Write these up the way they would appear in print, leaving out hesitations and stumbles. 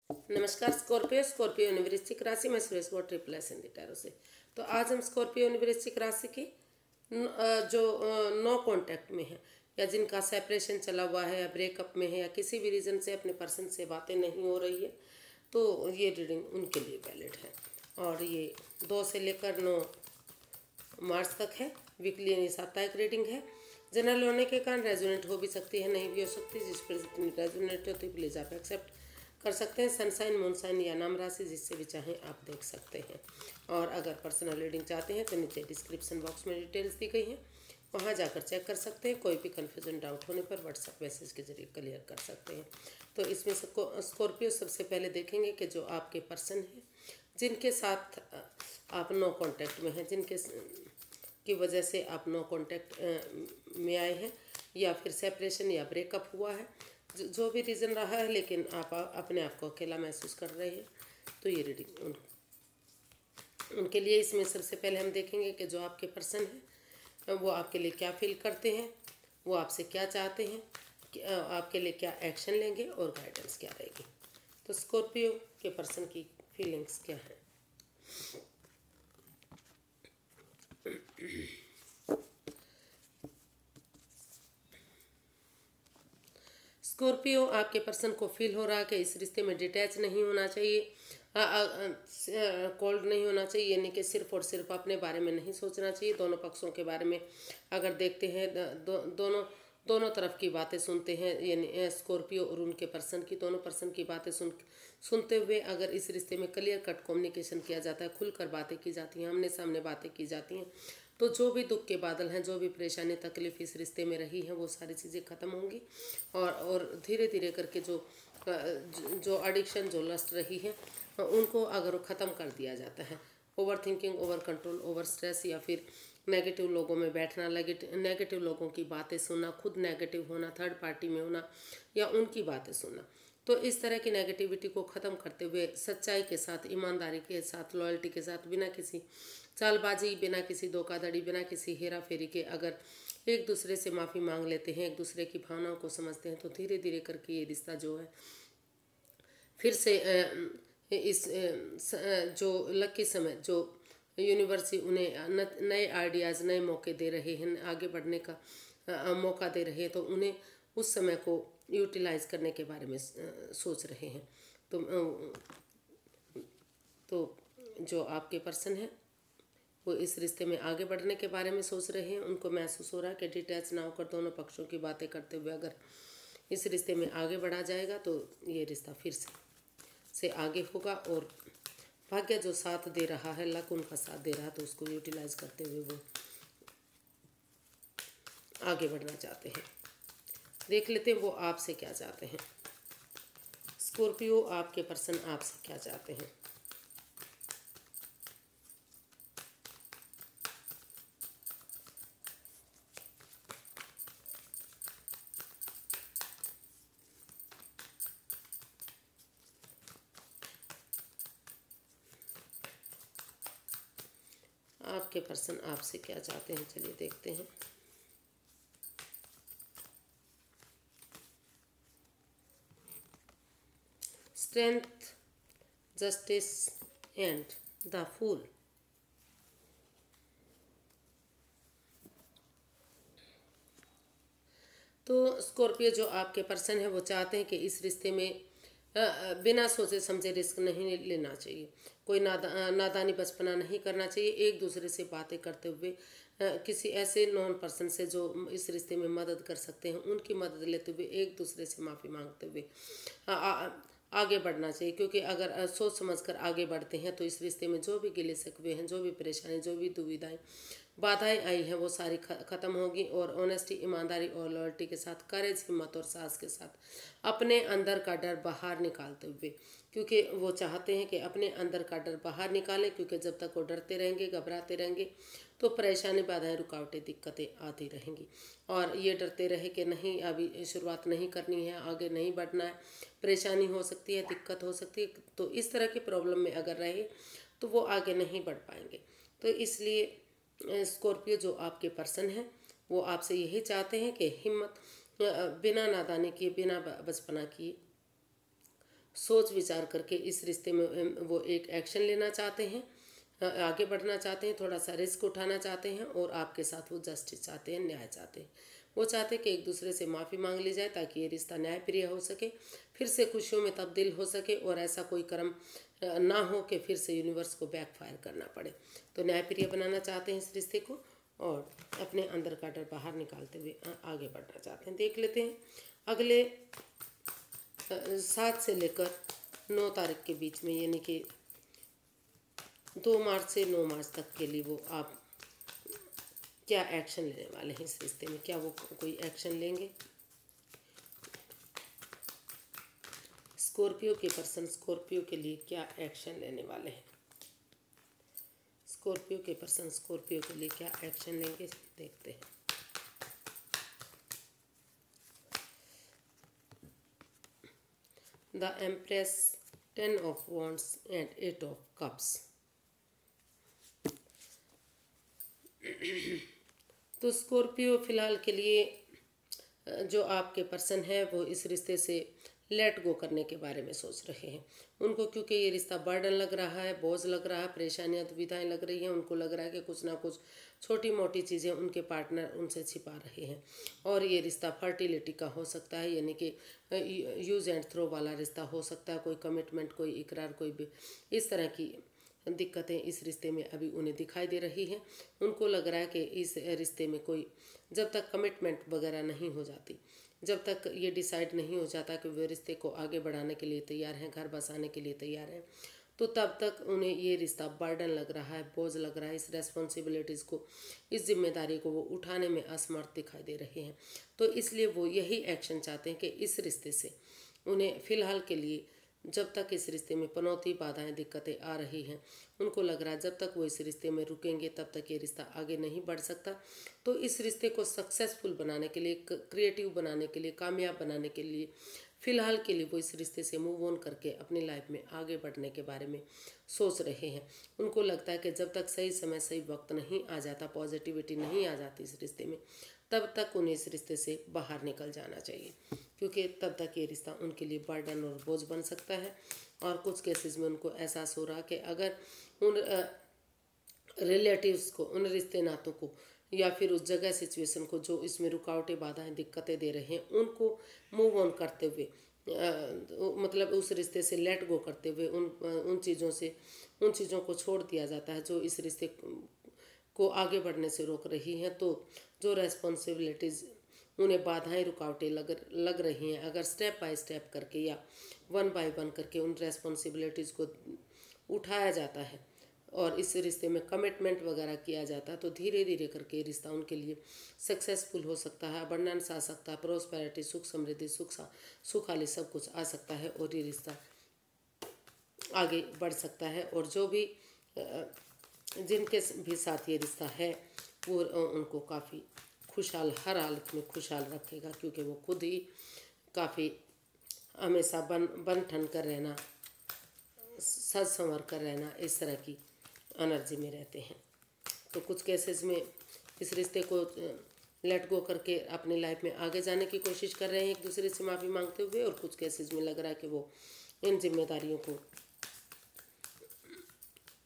नमस्कार Scorpio Scorpio वृश्चिक राशि में Suresh Gaur triple S Hindi tarot से। तो आज हम स्कॉर्पियो वृश्चिक राशि की जो नो कांटेक्ट में है या जिनका सेपरेशन चला हुआ है या ब्रेकअप में है या किसी भी रीज़न से अपने पर्सन से बातें नहीं हो रही है, तो ये रीडिंग उनके लिए वैलिड है। और ये 2 से लेकर 9 मार्च तक है। वीकली यानी साप्ताहिक रीडिंग है। जनरल होने के कारण रेजोनेट हो भी सकती है, नहीं भी हो सकती। जिस पर जितनी रेजोनेट होती है प्लीज़ आप एक्सेप्ट कर सकते हैं। सनसाइन मूनसाइन या नाम राशि जिससे भी चाहें आप देख सकते हैं। और अगर पर्सनल रीडिंग चाहते हैं तो नीचे डिस्क्रिप्शन बॉक्स में डिटेल्स दी गई हैं, वहाँ जाकर चेक कर सकते हैं। कोई भी कन्फ्यूजन डाउट होने पर व्हाट्सएप मैसेज के जरिए क्लियर कर सकते हैं। तो इसमें स्कॉर्पियो सबसे पहले देखेंगे कि जो आपके पर्सन हैं जिनके साथ आप नो कांटेक्ट में हैं, जिनके की वजह से आप नो कांटेक्ट में आए हैं या फिर सेपरेशन या ब्रेकअप हुआ है, जो भी रीज़न रहा है, लेकिन आप अपने आप को अकेला महसूस कर रहे हैं, तो ये रीडिंग उनके लिए। इसमें सबसे पहले हम देखेंगे कि जो आपके पर्सन हैं वो आपके लिए क्या फील करते हैं, वो आपसे क्या चाहते हैं, आपके लिए क्या एक्शन लेंगे और गाइडेंस क्या रहेगी। तो स्कॉर्पियो के पर्सन की फीलिंग्स क्या है। स्कॉर्पियो, आपके पर्सन को फील हो रहा है कि इस रिश्ते में डिटैच नहीं होना चाहिए, कोल्ड नहीं होना चाहिए, यानी कि सिर्फ और सिर्फ अपने बारे में नहीं सोचना चाहिए। दोनों पक्षों के बारे में अगर देखते हैं, दोनों तरफ की बातें सुनते हैं, यानी स्कॉर्पियो और उनके पर्सन की दोनों पर्सन की बातें सुनते हुए अगर इस रिश्ते में क्लियर कट कम्युनिकेशन किया जाता है, खुलकर बातें की जाती हैं, आमने सामने बातें की जाती हैं, तो जो भी दुख के बादल हैं, जो भी परेशानी तकलीफ इस रिश्ते में रही है, वो सारी चीज़ें ख़त्म होंगी। और धीरे धीरे करके जो एडिक्शन, जो लस्ट रही है, उनको अगर ख़त्म कर दिया जाता है। Over thinking, over control, over stress या फिर नेगेटिव लोगों में बैठना, नेगेटिव लोगों की बातें सुनना, खुद नेगेटिव होना, थर्ड पार्टी में होना या उनकी बातें सुनना, तो इस तरह की नेगेटिविटी को ख़त्म करते हुए सच्चाई के साथ, ईमानदारी के साथ, लॉयल्टी के साथ, बिना किसी चालबाजी, बिना किसी धोखाधड़ी, बिना किसी हेरा फेरी के अगर एक दूसरे से माफ़ी मांग लेते हैं, एक दूसरे की भावनाओं को समझते हैं, तो धीरे धीरे करके ये रिश्ता जो है फिर से जो लकी समय, जो यूनिवर्स उन्हें नए आइडियाज़, नए मौके दे रहे हैं, आगे बढ़ने का मौका दे रहे हैं, तो उन्हें उस समय को यूटिलाइज करने के बारे में सोच रहे हैं। तो जो आपके पर्सन है वो इस रिश्ते में आगे बढ़ने के बारे में सोच रहे हैं। उनको महसूस हो रहा है कि डिटैच ना होकर दोनों पक्षों की बातें करते हुए अगर इस रिश्ते में आगे बढ़ा जाएगा तो ये रिश्ता फिर से आगे होगा। और भाग्य जो साथ दे रहा है, लक उनका साथ दे रहा है, तो उसको यूटिलाइज करते हुए वो आगे बढ़ना चाहते हैं। देख लेते हैं वो आपसे क्या चाहते हैं। स्कॉर्पियो, आपके पर्सन आपसे क्या चाहते हैं। आपके पर्सन आपसे क्या चाहते हैं, चलिए देखते हैं। Strength, justice and the fool. तो स्कॉर्पियो, जो आपके पर्सन है वो चाहते हैं कि इस रिश्ते में बिना सोचे समझे रिस्क नहीं लेना चाहिए, कोई नादानी बचपना नहीं करना चाहिए। एक दूसरे से बातें करते हुए किसी ऐसे नॉन पर्सन से जो इस रिश्ते में मदद कर सकते हैं, उनकी मदद लेते हुए एक दूसरे से माफ़ी मांगते हुए आगे बढ़ना चाहिए। क्योंकि अगर सोच समझकर आगे बढ़ते हैं तो इस रिश्ते में जो भी गिले शिकवे हैं, जो भी परेशानी, जो भी दुविधाएं, बाधाएं आई हैं, वो सारी ख़त्म होगी। और ऑनेस्टी, ईमानदारी और लॉयल्टी के साथ, करेज, हिम्मत और साहस के साथ अपने अंदर का डर बाहर निकालते हुए, क्योंकि वो चाहते हैं कि अपने अंदर का डर बाहर निकालें। क्योंकि जब तक वो डरते रहेंगे, घबराते रहेंगे, तो परेशानी, बाधाएं, रुकावटें, दिक्कतें आती रहेंगी। और ये डरते रहे कि नहीं, अभी शुरुआत नहीं करनी है, आगे नहीं बढ़ना है, परेशानी हो सकती है, दिक्कत हो सकती है, तो इस तरह की प्रॉब्लम में अगर रहे तो वो आगे नहीं बढ़ पाएंगे। तो इसलिए स्कॉर्पियो, जो आपके पर्सन हैं, वो आपसे यही चाहते हैं कि हिम्मत, बिना नादानी किए, बिना बचपना किए सोच विचार करके इस रिश्ते में वो एक एक्शन लेना चाहते हैं, आगे बढ़ना चाहते हैं, थोड़ा सा रिस्क उठाना चाहते हैं और आपके साथ वो जस्टिस चाहते हैं, न्याय चाहते हैं। वो चाहते हैं कि एक दूसरे से माफ़ी मांग ली जाए ताकि ये रिश्ता न्यायप्रिय हो सके, फिर से खुशियों में तब्दील हो सके और ऐसा कोई कर्म ना हो कि फिर से यूनिवर्स को बैकफायर करना पड़े। तो न्यायप्रिय बनाना चाहते हैं इस रिश्ते को और अपने अंदर का डर बाहर निकालते हुए आगे बढ़ना चाहते हैं। देख लेते हैं अगले 7 से लेकर 9 तारीख के बीच में, यानी कि 2 मार्च से 9 मार्च तक के लिए वो आप क्या एक्शन लेने वाले हैं इस रिश्ते में, क्या वो कोई एक्शन लेंगे। स्कॉर्पियो के पर्सन स्कॉर्पियो के लिए क्या एक्शन लेने वाले हैं। स्कॉर्पियो के पर्सन स्कॉर्पियो के लिए क्या एक्शन लेंगे, देखते हैं। The empress, 10 of wands and 8 of cups. तो स्कॉर्पियो फिलहाल के लिए जो आपके पर्सन है वो इस रिश्ते से लेट गो करने के बारे में सोच रहे हैं। उनको क्योंकि ये रिश्ता बर्डन लग रहा है, बोझ लग रहा है, परेशानियां दुविधाएं लग रही हैं, उनको लग रहा है कि कुछ ना कुछ छोटी मोटी चीज़ें उनके पार्टनर उनसे छिपा रहे हैं और ये रिश्ता फर्टिलिटी का हो सकता है, यानी कि यूज़ एंड थ्रो वाला रिश्ता हो सकता है। कोई कमिटमेंट, कोई इकरार, कोई इस तरह की दिक्कतें इस रिश्ते में अभी उन्हें दिखाई दे रही हैं। उनको लग रहा है कि इस रिश्ते में कोई, जब तक कमिटमेंट वगैरह नहीं हो जाती, जब तक ये डिसाइड नहीं हो जाता कि वे रिश्ते को आगे बढ़ाने के लिए तैयार हैं, घर बसाने के लिए तैयार हैं, तो तब तक उन्हें ये रिश्ता बर्डन लग रहा है, बोझ लग रहा है। इस रेस्पॉन्सिबिलिटीज़ को, इस जिम्मेदारी को वो उठाने में असमर्थ दिखाई दे रहे हैं। तो इसलिए वो यही एक्शन चाहते हैं कि इस रिश्ते से उन्हें फ़िलहाल के लिए, जब तक इस रिश्ते में पनौती, बाधाएं, दिक्कतें आ रही हैं, उनको लग रहा है जब तक वो इस रिश्ते में रुकेंगे तब तक ये रिश्ता आगे नहीं बढ़ सकता। तो इस रिश्ते को सक्सेसफुल बनाने के लिए, क्रिएटिव बनाने के लिए, कामयाब बनाने के लिए फ़िलहाल के लिए वो इस रिश्ते से मूव ऑन करके अपनी लाइफ में आगे बढ़ने के बारे में सोच रहे हैं। उनको लगता है कि जब तक सही समय, सही वक्त नहीं आ जाता, पॉजिटिविटी नहीं आ जाती इस रिश्ते में, तब तक उन्हें इस रिश्ते से बाहर निकल जाना चाहिए, क्योंकि तब तक ये रिश्ता उनके लिए बर्डन और बोझ बन सकता है। और कुछ केसेस में उनको एहसास हो रहा कि अगर उन रिलेटिव्स को, उन रिश्ते नातों को या फिर उस जगह सिचुएशन को जो इसमें रुकावटें, बाधाएं, दिक्कतें दे रहे हैं, उनको मूव ऑन करते हुए, मतलब उस रिश्ते से लेट गो करते हुए उन चीज़ों को छोड़ दिया जाता है जो इस रिश्ते को आगे बढ़ने से रोक रही हैं। तो जो रेस्पॉन्सिबिलिटीज़, उन्हें बाधाएं, रुकावटें लग रही हैं, अगर स्टेप बाय स्टेप करके या वन बाय वन करके उन रेस्पॉन्सिबिलिटीज़ को उठाया जाता है और इस रिश्ते में कमिटमेंट वगैरह किया जाता है, तो धीरे धीरे करके रिश्ता उनके लिए सक्सेसफुल हो सकता है, अबंडेंस आ सकता है, प्रोस्पेरिटी, सुख समृद्धि, सुखाली सब कुछ आ सकता है और ये रिश्ता आगे बढ़ सकता है। और जो भी जिनके भी साथ ये रिश्ता है वो उनको काफ़ी खुशहाल, हर हालत में खुशहाल रखेगा, क्योंकि वो खुद ही काफ़ी हमेशा बन ठन कर रहना, सज संवर कर रहना, इस तरह की एनर्जी में रहते हैं। तो कुछ केसेस में इस रिश्ते को लेट गो करके अपनी लाइफ में आगे जाने की कोशिश कर रहे हैं एक दूसरे से माफ़ी मांगते हुए, और कुछ केसेस में लग रहा है कि वो इन जिम्मेदारियों को,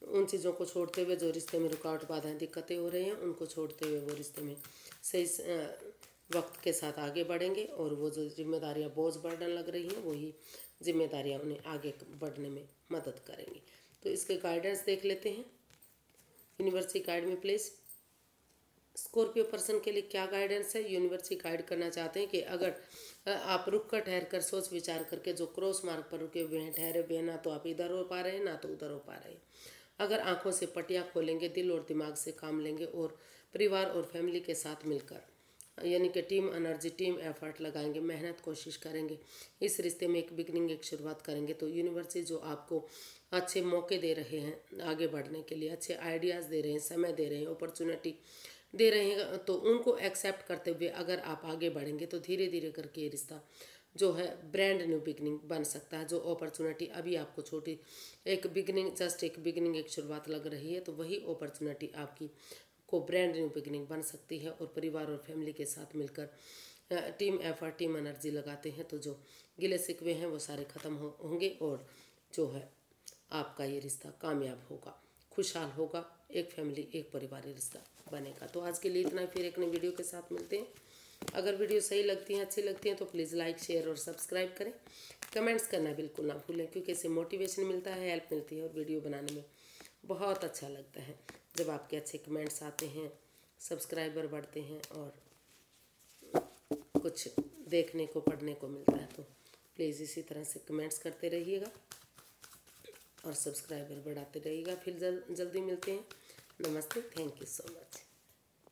उन चीज़ों को छोड़ते हुए जो रिश्ते में रुकावट, बाधाएं, दिक्कतें हो रही हैं, उनको छोड़ते हुए वो रिश्ते में सही वक्त के साथ आगे बढ़ेंगे और वो जो जिम्मेदारियां, बोझ, बर्डन लग रही हैं, वही जिम्मेदारियां उन्हें आगे बढ़ने में मदद करेंगी। तो इसके गाइडेंस देख लेते हैं। यूनिवर्सिटी गाइड में प्लीज़ स्कॉर्पियो पर्सन के लिए क्या गाइडेंस है। यूनिवर्सिटी गाइड करना चाहते हैं कि अगर आप रुक कर, ठहर कर, सोच विचार करके जो क्रॉस मार्ग पर रुके हुए हैं, ठहरे हुए हैं, ना तो आप इधर हो पा रहे हैं ना तो उधर हो पा रहे हैं, अगर आंखों से पटियां खोलेंगे, दिल और दिमाग से काम लेंगे और परिवार और फैमिली के साथ मिलकर, यानी कि टीम एनर्जी, टीम एफर्ट लगाएंगे, मेहनत कोशिश करेंगे, इस रिश्ते में एक बिगनिंग, एक शुरुआत करेंगे, तो यूनिवर्सिटी जो आपको अच्छे मौके दे रहे हैं आगे बढ़ने के लिए, अच्छे आइडियाज़ दे रहे हैं, समय दे रहे हैं, अपॉर्चुनिटी दे रहे हैं, तो उनको एक्सेप्ट करते हुए अगर आप आगे बढ़ेंगे तो धीरे धीरे करके ये रिश्ता जो है ब्रांड न्यू बिगनिंग बन सकता है। जो अपॉर्चुनिटी अभी आपको छोटी एक बिगनिंग, जस्ट एक बिगनिंग, एक शुरुआत लग रही है, तो वही अपॉर्चुनिटी आपकी को ब्रांड न्यू बिगनिंग बन सकती है और परिवार और फैमिली के साथ मिलकर टीम एफर्ट, टीम एनर्जी लगाते हैं तो जो गिले शिकवे हैं वो सारे ख़त्म होंगे और जो है आपका ये रिश्ता कामयाब होगा, खुशहाल होगा, एक फैमिली, एक परिवार रिश्ता बनेगा। तो आज के लिए इतना ही, फिर एक नई वीडियो के साथ मिलते हैं। अगर वीडियो सही लगती हैं, अच्छी लगती हैं तो प्लीज़ लाइक, शेयर और सब्सक्राइब करें। कमेंट्स करना बिल्कुल ना भूलें, क्योंकि इससे मोटिवेशन मिलता है, हेल्प मिलती है और वीडियो बनाने में बहुत अच्छा लगता है जब आपके अच्छे कमेंट्स आते हैं, सब्सक्राइबर बढ़ते हैं और कुछ देखने को, पढ़ने को मिलता है। तो प्लीज़ इसी तरह से कमेंट्स करते रहिएगा और सब्सक्राइबर बढ़ाते रहिएगा। फिर जल्दी मिलते हैं। नमस्ते, थैंक यू सो मच।